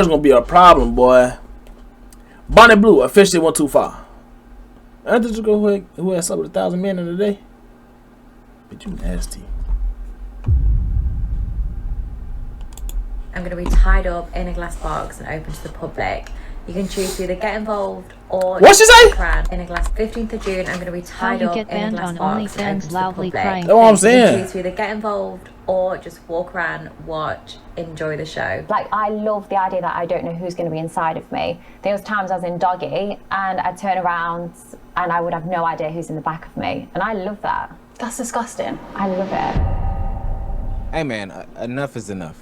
There's gonna be a problem, boy. Bonnie Blue officially went too far. Ain't this girl who had slept with 1,000 men in a day? But you nasty. I'm going to be tied up in a glass box and open to the public. You can choose to either get involved or what she say? In a glass. 15th of June, I'm going to be tied up in a glass box and open to the public. That's what I'm saying. You can choose to either get involved or just walk around, watch, enjoy the show. Like, I love the idea that I don't know who's going to be inside of me. There was times I was in doggy and I'd turn around and I would have no idea who's in the back of me. And I love that. That's disgusting. I love it. Hey man, enough is enough.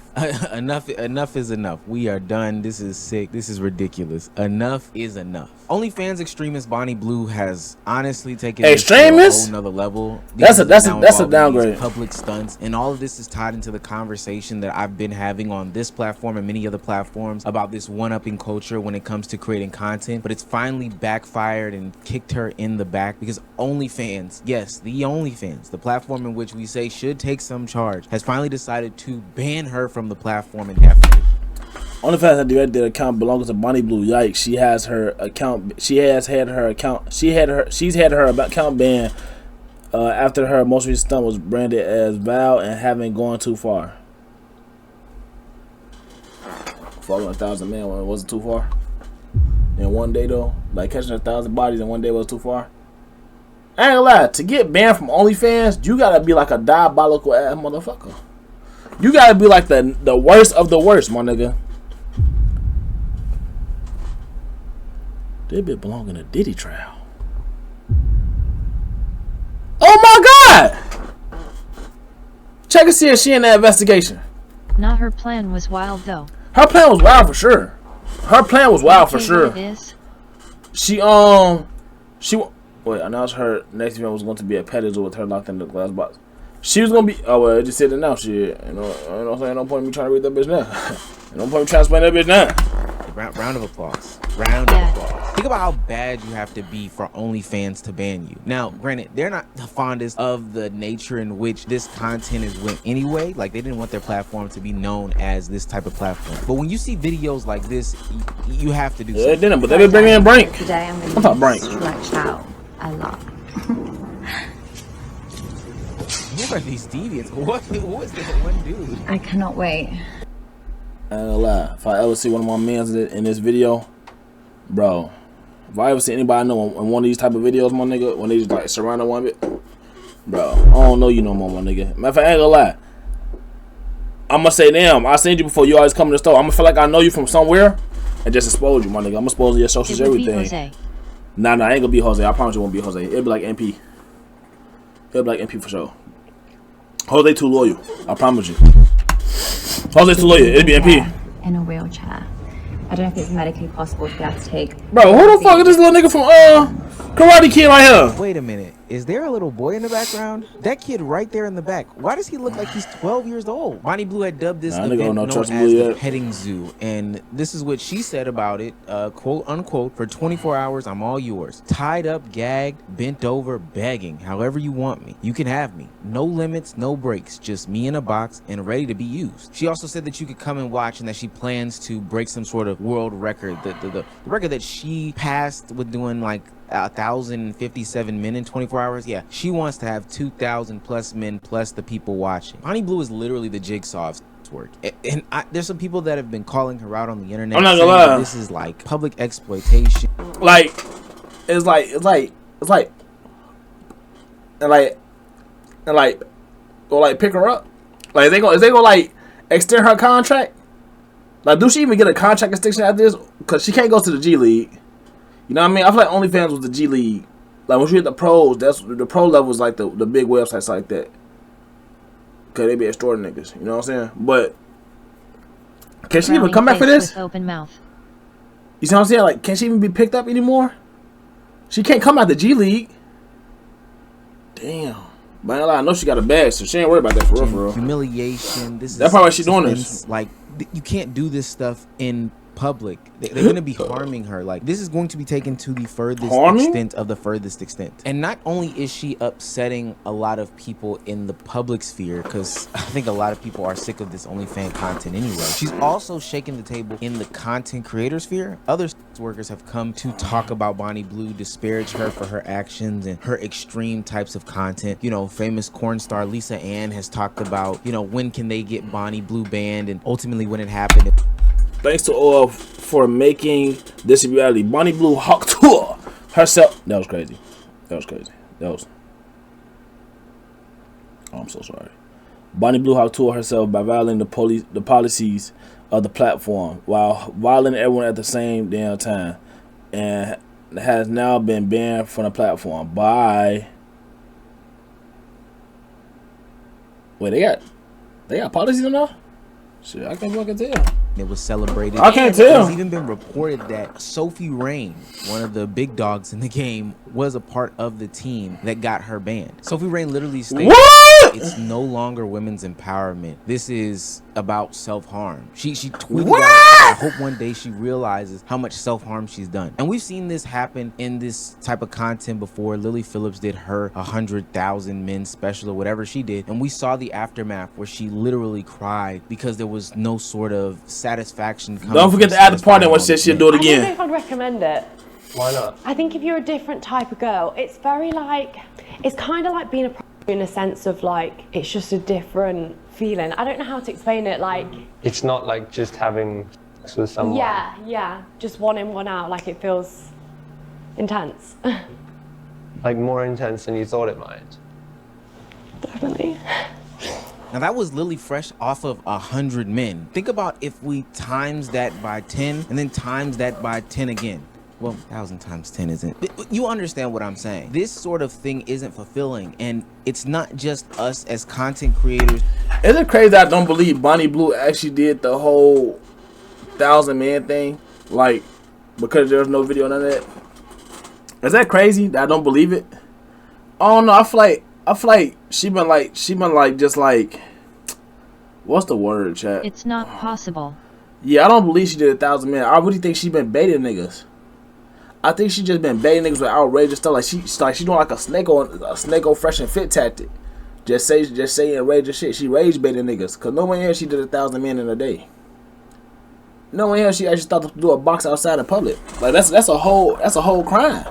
enough is enough. We are done. This is sick. This is ridiculous. Enough is enough. OnlyFans extremist Bonnie Blue has honestly taken this to a whole nother level. That's a downgrade. Public stunts, and all of this is tied into the conversation that I've been having on this platform and many other platforms about this one-upping culture when it comes to creating content. But it's finally backfired and kicked her in the back because OnlyFans, yes, the OnlyFans, the platform in which we say should take some charge, has finally decided to ban her from the platform indefinitely. OnlyFans had the account belongs to Bonnie Blue. Yikes! She has her account. She's had her account banned after her most recent stunt was branded as vile and having gone too far. Following 1,000 men wasn't too far. In one day though, like catching 1,000 bodies in one day was too far. I ain't gonna lie. To get banned from OnlyFans, you gotta be like a diabolical ass motherfucker. You gotta be like the worst of the worst, my nigga. They been belonging to Diddy trial. Oh my God! Check and see if she in that investigation. Not her plan was wild though. Her plan was wild for sure. Her plan was wild for sure. She wait, announced her next event was going to be a pedestal with her locked in the glass box. She was gonna be. Oh well, it just said it now. Shit, you know what I'm saying? No point in me trying to read that bitch now. No point in me trying to explain that bitch now. Round of applause. Round of applause. Think about how bad you have to be for OnlyFans to ban you. Now, granted, they're not the fondest of the nature in which this content is went anyway. Like, they didn't want their platform to be known as this type of platform. But when you see videos like this, you have to do something. Yeah, they didn't, but they been bringing in Brink. Today I'm going to Brink. stretched out a lot. Who are these deviants? Who is this one dude? I cannot wait. I ain't gonna lie. If I ever see one of my mans in this video, bro. If I ever see anybody I know in one of these type of videos, my nigga, when they just like surrounded one bit, bro, I don't know you no more, my nigga. Matter of fact, I ain't gonna lie. I'm gonna say, damn, I seen you before you always come to the store. I'm gonna feel like I know you from somewhere and just expose you, my nigga. I'm gonna expose your socials, everything. Nah, I ain't gonna be Jose. I promise you it won't be Jose. It'll be like MP. It'll be like MP for sure. Jose too loyal. I promise you. Jose too loyal. It'll be MP. In a wheelchair. I don't know if it's medically possible to be able to take. Bro, who the fuck is this little nigga from Karate Kid right here? Wait a minute. Is there a little boy in the background? That kid right there in the back. Why does he look like he's 12 years old? Bonnie Blue had dubbed this event known as the petting zoo. And this is what she said about it, quote unquote, for 24 hours, I'm all yours. Tied up, gagged, bent over, begging. However you want me. You can have me. No limits, no breaks. Just me in a box and ready to be used. She also said that you could come and watch and that she plans to break some sort of world record. The record that she passed with doing like 1,057 men in 24 hours. Yeah, she wants to have 2,000 plus men plus the people watching. Bonnie Blue is literally the jigsaw of work, and there's some people that have been calling her out on the internet. I'm not gonna lie. This is like public exploitation. Like, it's like, go like pick her up. Like, is they gonna like extend her contract? Like, do she even get a contract extension after this? Cause she can't go to the G League. You know what I mean? I feel like OnlyFans was the G League. Like, when you hit the pros, that's the pro level is like the big websites like that. Cause they be extorting niggas. You know what I'm saying? But can she even come back for this? Open mouth. You see what I'm saying? Like, can she even be picked up anymore? She can't come out the G League. Damn. But I know she got a bag, so she ain't worried about that for real. Humiliation. That's probably why she doing this. Like, you can't do this stuff in public. They're going to be harming her. Like, this is going to be taken to the furthest extent of the furthest extent. And not only is she upsetting a lot of people in the public sphere, because I think a lot of people are sick of this OnlyFans content anyway, she's also shaking the table in the content creator sphere. Other workers have come to talk about Bonnie Blue, disparage her for her actions and her extreme types of content. You know, famous corn star Lisa Ann has talked about, you know, when can they get Bonnie Blue banned, and ultimately when it happened. Thanks to all for making this a reality. Bonnie Blue Hawk Tour herself. That was crazy. That was crazy. That was. Oh, I'm so sorry. Bonnie Blue Hawk Tour herself by violating the policies of the platform while violating everyone at the same damn time, and has now been banned from the platform by. Wait, they got policies now? Shit, I can't fucking tell. It was celebrated. I can't tell. It's even been reported that Sophie Rain, one of the big dogs in the game, was a part of the team that got her banned. Sophie Rain literally stated, it's no longer women's empowerment. This is about self-harm. She tweeted out, I hope one day she realizes how much self-harm she's done. And we've seen this happen in this type of content before. Lily Phillips did her 100,000 men special or whatever she did, and we saw the aftermath where she literally cried because there was no sort of satisfaction. Don't forget to add the part in what said she'll do it again. I don't know if I'd recommend it. Why not? I think if you're a different type of girl, it's very like, it's kind of like being a in a sense of like, it's just a different feeling. I don't know how to explain it. Like, it's not like just having sex with someone. Yeah, just one in, one out. Like, it feels intense. Like more intense than you thought it might. Definitely. Now that was Lily Fresh off of 100 men. Think about if we times that by 10 and then times that by 10 again. Well, 1,000 times 10 isn't. You understand what I'm saying. This sort of thing isn't fulfilling, and it's not just us as content creators. Is it crazy that I don't believe Bonnie Blue actually did the whole 1,000 man thing? Like, because there's no video, none of that? Is that crazy that I don't believe it? Oh no, I feel like she been like just like, what's the word, chat? It's not possible. Yeah, I don't believe she did 1,000 men. I really think she been baiting niggas. I think she just been baiting niggas with outrageous stuff. Like she doing like a snake fresh and fit tactic. Just say outrageous shit. She rage baiting niggas. Cause no one here she did 1,000 men in a day. No one here she actually started to do a box outside in public. Like that's a whole crime.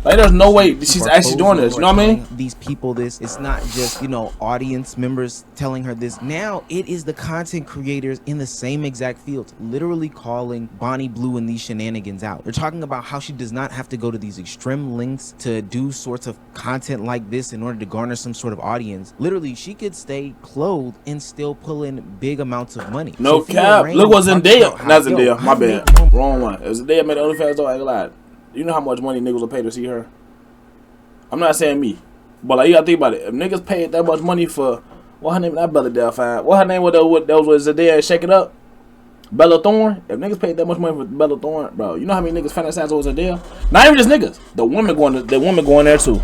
Like there's no way she's actually doing this. You know what I mean? These people, this, it's not just, you know, audience members telling her this. Now it is the content creators in the same exact field literally calling Bonnie Blue and these shenanigans out. They're talking about how she does not have to go to these extreme lengths to do sorts of content like this in order to garner some sort of audience. Literally, she could stay clothed and still pull in big amounts of money. No cap. Look what's Zendaya. Not Zendaya. My bad. Wrong one. If Zendaya made OnlyFans, though, I ain't lied. You know how much money niggas will pay to see her? I'm not saying me, but like you gotta think about it. If niggas paid that much money for what her name? Not Bella Delphine. What her name was? That was Zendaya and Shake It Up. Bella Thorne. If niggas paid that much money for Bella Thorne, bro, you know how many niggas fantasize over Zendaya? Not even just niggas. The women going there too.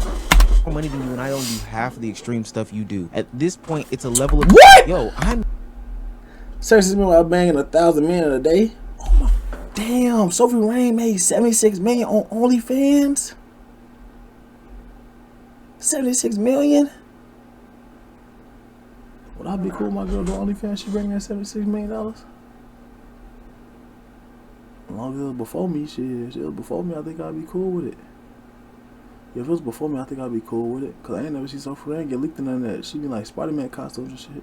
More money than you, and I don't do half of the extreme stuff you do. At this point, it's a level of what? Yo, I'm. Seriously, me while banging 1,000 men in a day. Oh my. Damn, Sophie Rain made 76 million on OnlyFans. 76 million. Would I be cool, my girl, do OnlyFans? She bring in $76 million. As long as it was before me, shit. If it was before me, I think I'd be cool with it. If it was before me, I think I'd be cool with it. Cause I ain't never seen Sophie Rain get leaked in none of that. She be like Spider-Man costumes and shit.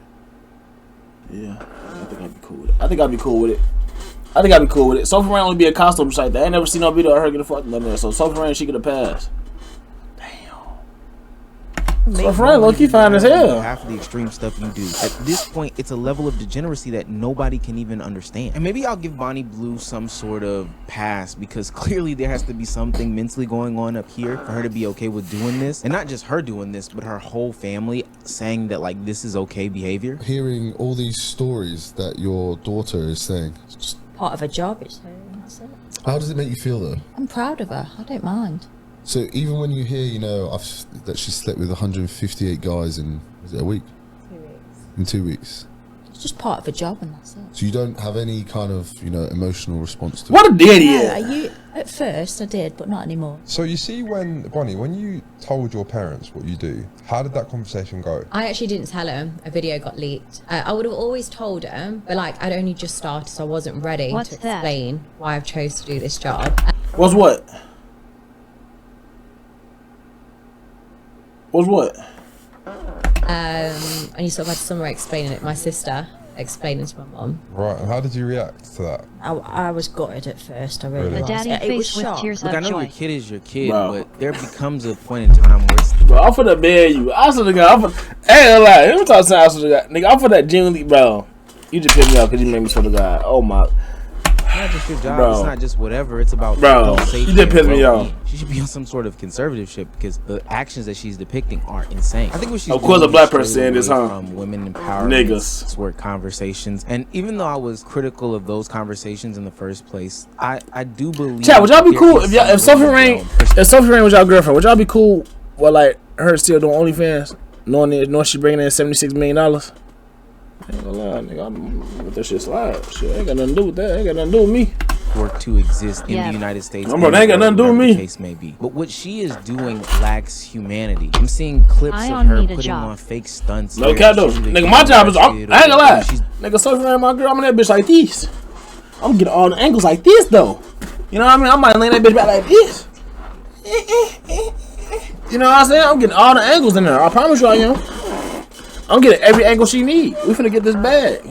Yeah, I think I'd be cool with it. I think I'd be cool with it. Sophie Rain only be a costume site. I ain't never seen no video of her getting fucked in there. So Sophie Rain, she could have passed. Sophie Rain low-key fine as hell. Half of the extreme stuff you do. At this point, it's a level of degeneracy that nobody can even understand. And maybe I'll give Bonnie Blue some sort of pass, because clearly there has to be something mentally going on up here for her to be okay with doing this. And not just her doing this, but her whole family saying that like this is okay behavior. Hearing all these stories that your daughter is saying, it's just part of her job, that's it. How does it make you feel though? I'm proud of her. I don't mind. So even when you hear, you know, that she slept with 158 guys in, was it a week? 2 weeks. In 2 weeks. just part of a job and that's it. So you don't have any kind of, you know, emotional response to What it? a daddy No, is. at first I did, but not anymore. So you see, Bonnie, when you told your parents what you do, how did that conversation go? I actually didn't tell them. A video got leaked. I would have always told them, but like I'd only just started, so I wasn't ready to explain why I've chose to do this job. What's what? What's what? And you sort of had somewhere explaining it. My sister explaining to my mum. Right, and how did you react to that? I was gutted at first. I really Really? was. The Daddy It was face with tears Look, of I know joy. your kid is your kid, Bro. but there becomes a point in time where it's Bro, I'm finna beg you. I swear to God, hey, ain't gonna lie. Let me talk to I swear to God. Nigga, I'm for that genuinely, bro. You just pissed me off because you made me swear to God. Oh my. not just your job. Bro. It's not just whatever. It's about Bro, safety you did and piss me well-being. off. She should be on some sort of conservative shit because the actions that she's depicting are insane. I think what she's Of course doing a black is strayed person saying this, away huh? From women empowerment, Niggas. sort conversations, and even though I was critical of those conversations in the first place, I do believe. Chat, would y'all be there cool is if some women Sophie Rain was y'all girlfriend? Would y'all be cool with like her still doing OnlyFans, knowing she bringing in $76 million? Ain't gonna lie, nigga, I'm let that shit slide. Shit, ain't got nothing to do with that. Ain't got nothing to do with me. work to exist in the United States. Bro, they ain't got nothing to do with whatever me. the case may be. But what she is doing lacks humanity. I'm seeing clips I of don't her need a putting job. on fake stunts. No where cap though. she's Nigga, my job is, I ain't gonna lie. She's Nigga, Sophie Rain, my girl, I'm in that bitch like this. I'm getting all the angles like this though. You know what I mean? I might lay that bitch back like this. You know what I'm saying? I'm getting all the angles in there. I promise you I am. I'm getting every angle she need. We finna get this bag.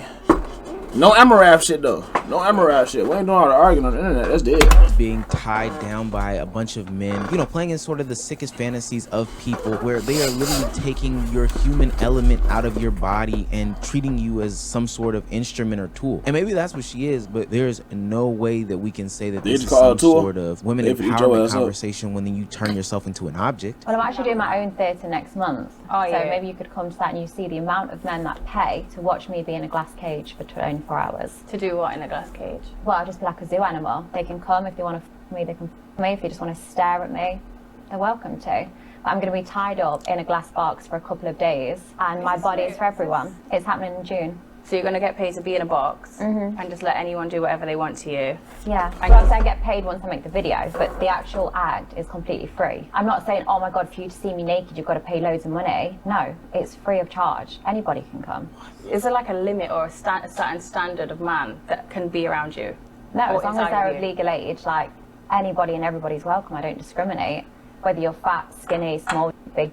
No Amarath shit though. No Amarath shit. We ain't doing all the arguing on the internet. That's dead. being tied down by a bunch of men, you know, playing in sort of the sickest fantasies of people where they are literally taking your human element out of your body and treating you as some sort of instrument or tool. And maybe that's what she is, but there's no way that we can say that this is some sort of women empowerment conversation when then you turn yourself into an object. Well, I'm actually doing my own theatre next month. Oh, so yeah. maybe you could come to that and you see the amount of men that pay to watch me be in a glass cage for 24 hours. To do what in a glass cage? Well, I'll just be like a zoo animal. They can come if they want to f me, they can f me. If they just want to stare at me, they're welcome to. But I'm going to be tied up in a glass box for a couple of days, and my body is for everyone. It's happening in June. So you're going to get paid to be in a box and just let anyone do whatever they want to you? Yeah. Well, obviously I get paid once I make the video, but the actual act is completely free. I'm not saying, oh my God, for you to see me naked, you've got to pay loads of money. No, it's free of charge. Anybody can come. Is there like a limit or a certain standard of man that can be around you? No, Or as long as inside they're of of you? legal age, like anybody and everybody's welcome. I don't discriminate. Whether you're fat, skinny, small, big,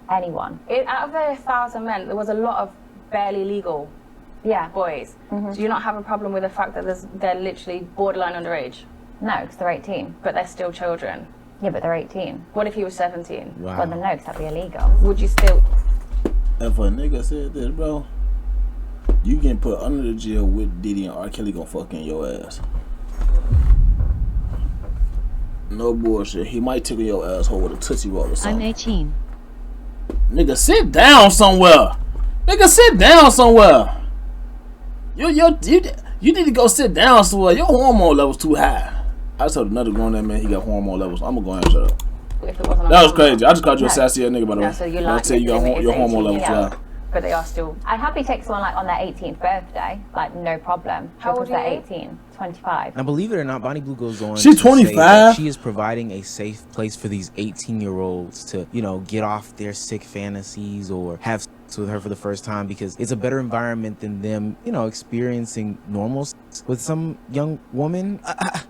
anyone. Out of the 1,000 men, there was a lot of barely legal boys. Do you not have a problem with the fact that they're literally borderline underage? No, because they're 18. But they're still children? Yeah, but they're 18. What if he was 17? Well, then no, because that'd be illegal. Would you still... If a nigga said this, bro, you getting put under the jail with Diddy and R. Kelly gonna fuck in your ass. No bullshit. He might tickle your asshole with a Tootsie Roll or I'm something. 18. Nigga, sit down somewhere. Nigga, sit down somewhere. You need to go sit down somewhere. Your hormone level's too high. I just told another grown man he got hormone levels. I'm gonna go ahead and shut up. If it wasn't on That was camera? crazy. I just called you a sassy ass nigga, by the way. No, so you I like tell you got it's your hormone 18, levels too yeah. high. But they are still... I'd happily take someone like on their 18th birthday, like no problem. How old because are they're you? 18, 25. Now, believe it or not, Bonnie Blue goes on She's to say 25? that she is providing a safe place for these 18-year-olds to, you know, get off their sick fantasies or have sex with her for the first time because it's a better environment than them, you know, experiencing normal sex with some young woman.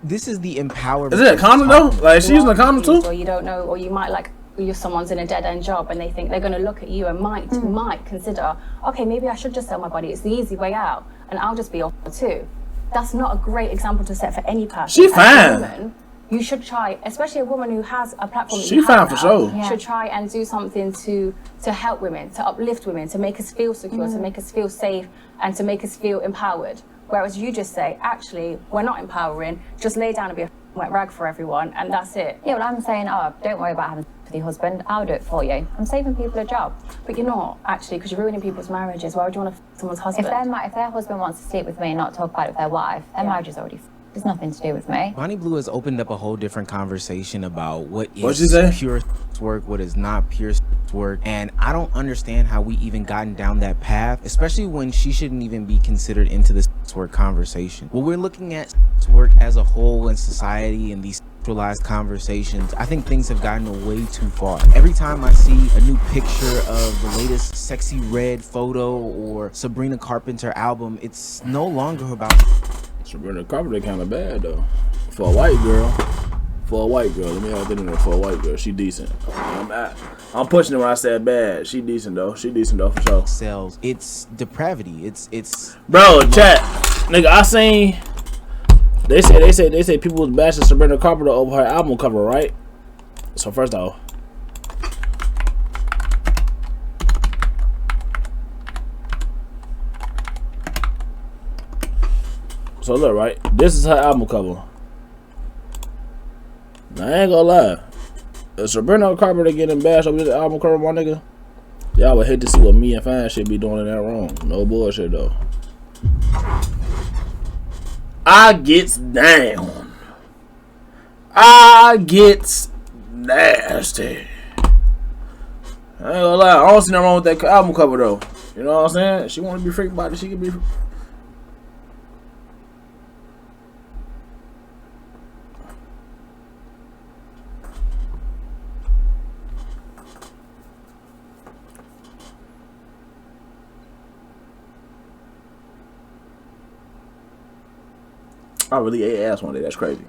This is the empowerment. Is it a condom though? Like she using a condom too? Or you don't know, or you might like... someone's in a dead-end job and they think they're going to look at you and might consider, okay, maybe I should just sell my body, it's the easy way out and I'll just be off too. That's not a great example to set for any person. She As a fine. woman, you should try, especially a woman who has a platform that She you fine have for now, sure. Yeah. should try and do something to help women, to uplift women, to make us feel secure, to make us feel safe and to make us feel empowered. Whereas you just say, actually, we're not empowering, just lay down and be a wet rag for everyone and that's it. Yeah, well, I'm saying, oh, don't worry about having sex with your husband. I'll do it for you. I'm saving people a job. But you're not, actually, because you're ruining people's marriages. Why would you want to f someone's husband? If their husband wants to sleep with me and not talk about it with their wife, their marriage is already It's nothing to do with me. Bonnie Blue has opened up a whole different conversation about what What'd is you say? pure work, what is not pure work, and I don't understand how we even gotten down that path, especially when she shouldn't even be considered into this work conversation. When we're looking at work as a whole in society and these sexualized conversations, I think things have gotten way too far. Every time I see a new picture of the latest Sexy Red photo or Sabrina Carpenter album, it's no longer about Sabrina Carpenter kind of bad though. For a white girl. For a white girl. Let me have that in there. For a white girl. She decent. I'm pushing it when I said bad. She decent though. She decent though for sure. Cells. It's depravity. It's Bro, chat. Nigga, I seen they say people was bashing Sabrina Carpenter over her album cover, right? So first off, so look, right? This is her album cover. Now, I ain't gonna lie. If Sabrina Carpenter getting bashed over this album cover, my nigga, y'all would hate to see what me and Fine should be doing in that wrong. No bullshit though. I gets down. I gets nasty. I ain't gonna lie. I don't see nothing wrong with that album cover though. You know what I'm saying? She want to be freaked about it. She can be. I really ate ass one day. That's crazy.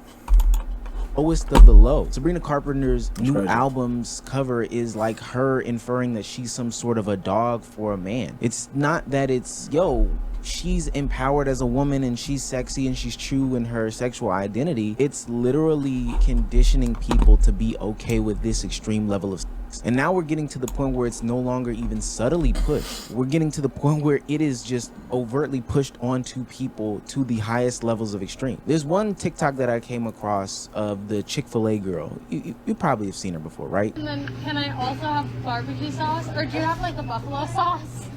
Lowest of the low. Sabrina Carpenter's new crazy. album's cover is like her inferring that she's some sort of a dog for a man. It's not that it's, yo, she's empowered as a woman and she's sexy and she's true in her sexual identity. It's literally conditioning people to be okay with this extreme level of sex. And now we're getting to the point where it's no longer even subtly pushed. We're getting to the point where it is just overtly pushed onto people to the highest levels of extreme. There's one TikTok that I came across of the Chick-fil-A girl. You probably have seen her before, right? And then can I also have barbecue sauce? Or do you have like the buffalo sauce?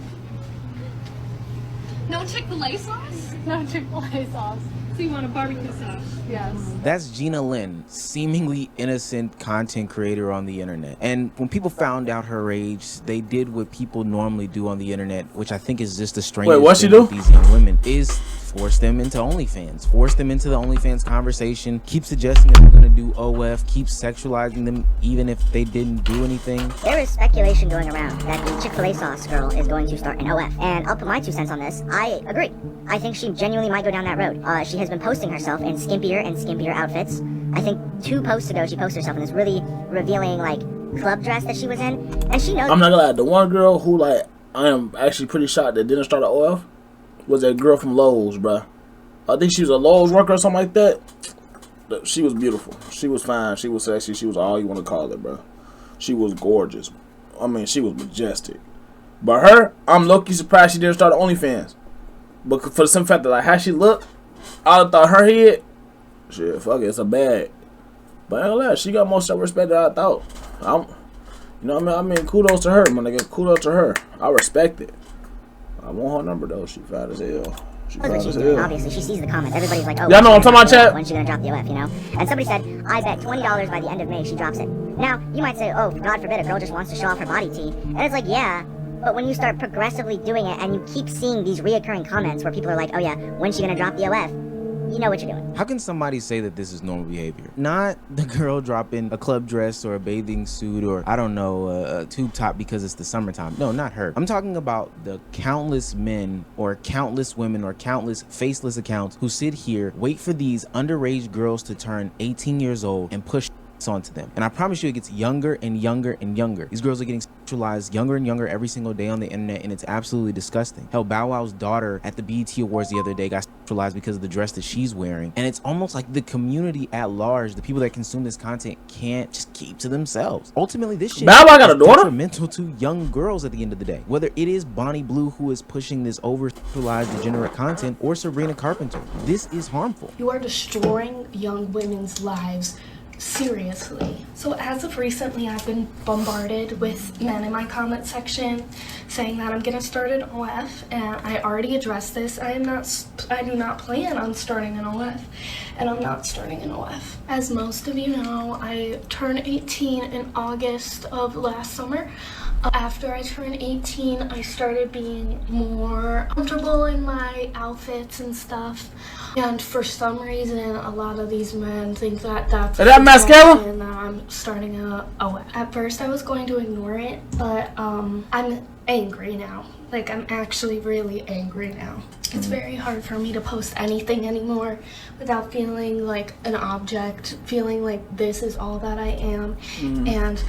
No Chick-fil-A sauce? No Chick-fil-A sauce. So you want a barbecue sauce? Yes. That's Gina Lynn, seemingly innocent content creator on the internet. And when people found out her age, they did what people normally do on the internet, which I think is just the strangest Wait, what she thing do? with these young women, is force them into OnlyFans. Force them into the OnlyFans conversation. Keep suggesting that they're going to do OF. Keep sexualizing them even if they didn't do anything. There is speculation going around that the Chick-fil-A sauce girl is going to start an OF. And I'll put my 2 cents on this. I agree. I think she genuinely might go down that road. She has been posting herself in skimpier and skimpier outfits. I think 2 posts ago she posted herself in this really revealing like club dress that she was in. And she knows. I'm not gonna lie. The one girl who like I am actually pretty shocked that didn't start an OF was that girl from Lowe's, bruh. I think she was a Lowe's worker or something like that. She was beautiful. She was fine. She was sexy. She was all you want to call it, bruh. She was gorgeous. I mean, she was majestic. But her, I'm low-key surprised she didn't start OnlyFans. But for the simple fact that like how she looked, I thought her head, shit, fuck it, it's a bag. But I ain't gonna lie, she got more self-respect than I thought. You know what I mean? Kudos to her, my nigga. Kudos to her. I respect it. I want her number though. She fine as hell. She fine as hell. Obviously, she sees the comments. Everybody's like, oh, y'all know what I'm talking about, chat? When's she gonna drop the OF, you know? And somebody said, I bet $20 by the end of May she drops it. Now, you might say, oh, God forbid, a girl just wants to show off her body T. And it's like, yeah. But when you start progressively doing it and you keep seeing these reoccurring comments where people are like, oh yeah, when's she gonna drop the OF? You know what you're doing. How can somebody say that this is normal behavior? Not the girl dropping a club dress or a bathing suit or, I don't know, a tube top because it's the summertime. No, not her. I'm talking about the countless men or countless women or countless faceless accounts who sit here, wait for these underage girls to turn 18 years old and push onto them. And I promise you it gets younger and younger and younger. These girls are getting sexualized younger and younger every single day on the internet, and it's absolutely disgusting. Hell, Bow Wow's daughter at the BET Awards the other day got sexualized because of the dress that she's wearing. And it's almost like the community at large, the people that consume this content, can't just keep to themselves. Ultimately, this shit Bow Wow got a daughter? is detrimental to young girls at the end of the day. Whether it is Bonnie Blue who is pushing this over-sexualized degenerate content or Sabrina Carpenter, this is harmful. You are destroying young women's lives seriously. So as of recently, I've been bombarded with men in my comment section saying that I'm gonna start an OF, and I already addressed this. I do not plan on starting an OF, and I'm not starting an OF. As most of you know, I turned 18 in August of last summer. After I turned 18, I started being more comfortable in my outfits and stuff. And for some reason, a lot of these men think that that's mascara? and that I'm starting a OF. At first, I was going to ignore it, but I'm angry now. Like, I'm actually really angry now. It's very hard for me to post anything anymore without feeling like an object, feeling like this is all that I am. And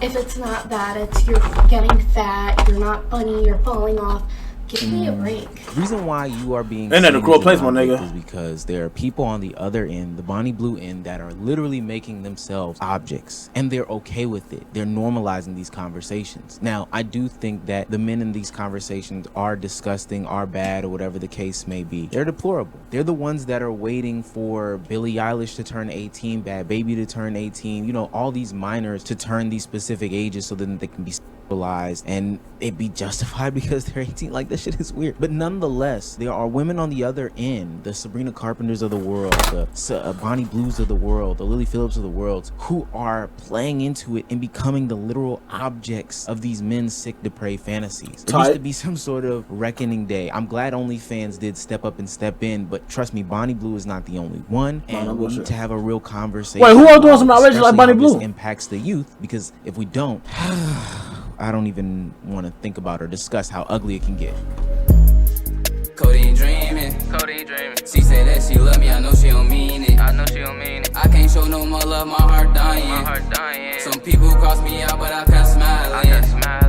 if it's not that, it's you're getting fat, you're not funny, you're falling off. Give me a break. The reason why you are being ain't that a cruel place, my nigga? Is because there are people on the other end, the Bonnie Blue end, that are literally making themselves objects, and they're okay with it. They're normalizing these conversations. Now, I do think that the men in these conversations are disgusting, are bad, or whatever the case may be. They're deplorable. They're the ones that are waiting for Billie Eilish to turn 18, Bad Baby to turn 18, you know, all these minors to turn these specific ages so that they can be sexualized and it be justified because they're 18. Like, this shit is weird. But nonetheless, there are women on the other end, the Sabrina Carpenters of the world, the Bonnie Blues of the world, the Lily Phillips of the world, who are playing into it and becoming the literal objects of these men's sick, depraved fantasies. There needs to be some sort of reckoning day. I'm glad OnlyFans did step up and step in, but trust me, Bonnie Blue is not the only one, and we need to have a real conversation. Wait, who else doing some outrageous like Bonnie Blue? This impacts the youth, because if we don't, I don't even want to think about or discuss how ugly it can get. Codeine dreaming. She say that she love me, I know she don't mean it. I can't show no more love, my heart dying. Some people cross me out, but I kept smiling.